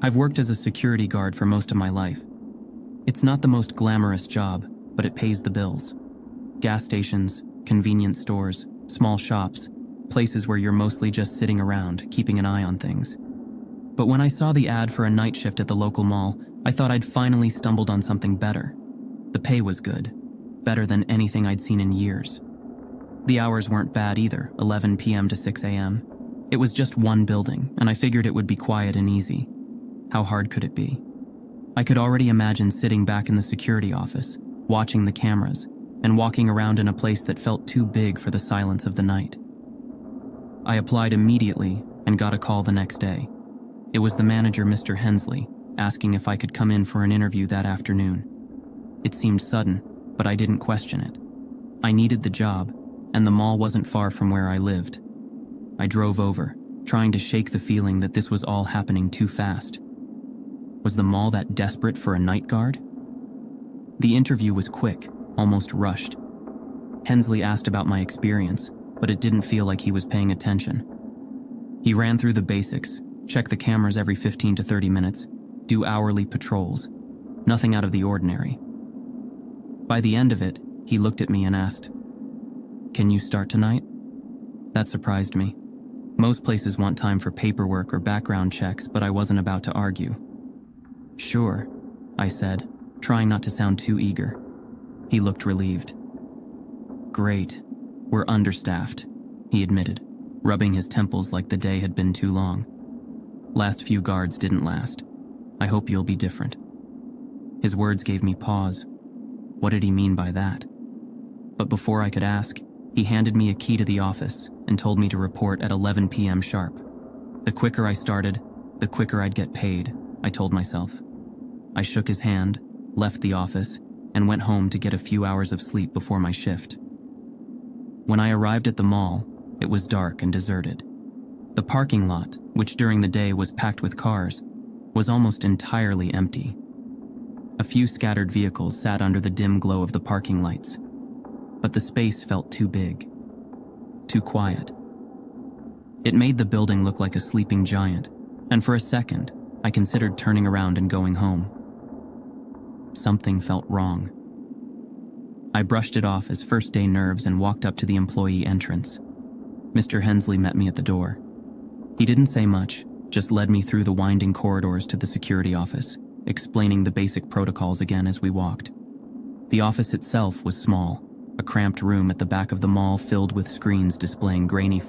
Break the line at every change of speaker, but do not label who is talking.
I've worked as a security guard for most of my life. It's not the most glamorous job, but it pays the bills. Gas stations, convenience stores, small shops, places where you're mostly just sitting around, keeping an eye on things. But when I saw the ad for a night shift at the local mall, I thought I'd finally stumbled on something better. The pay was good, better than anything I'd seen in years. The hours weren't bad either, 11 p.m. to 6 a.m. It was just one building, and I figured it would be quiet and easy. How hard could it be? I could already imagine sitting back in the security office, watching the cameras, and walking around in a place that felt too big for the silence of the night. I applied immediately and got a call the next day. It was the manager, Mr. Hensley, asking if I could come in for an interview that afternoon. It seemed sudden, but I didn't question it. I needed the job, and the mall wasn't far from where I lived. I drove over, trying to shake the feeling that this was all happening too fast. Was the mall that desperate for a night guard? The interview was quick, almost rushed. Hensley asked about my experience, but it didn't feel like he was paying attention. He ran through the basics, check the cameras every 15 to 30 minutes, do hourly patrols. Nothing out of the ordinary. By the end of it, he looked at me and asked, "Can you start tonight?" That surprised me. Most places want time for paperwork or background checks, but I wasn't about to argue. "Sure," I said, trying not to sound too eager. He looked relieved. "Great. We're understaffed," he admitted, rubbing his temples like the day had been too long. "Last few guards didn't last. I hope you'll be different." His words gave me pause. What did he mean by that? But before I could ask, he handed me a key to the office and told me to report at 11 p.m. sharp. The quicker I started, the quicker I'd get paid, I told myself. I shook his hand, left the office, and went home to get a few hours of sleep before my shift. When I arrived at the mall, it was dark and deserted. The parking lot, which during the day was packed with cars, was almost entirely empty. A few scattered vehicles sat under the dim glow of the parking lights, but the space felt too big, too quiet. It made the building look like a sleeping giant, and for a second, I considered turning around and going home. Something felt wrong. I brushed it off as first-day nerves and walked up to the employee entrance. Mr. Hensley met me at the door. He didn't say much, just led me through the winding corridors to the security office, explaining the basic protocols again as we walked. The office itself was small, a cramped room at the back of the mall filled with screens displaying grainy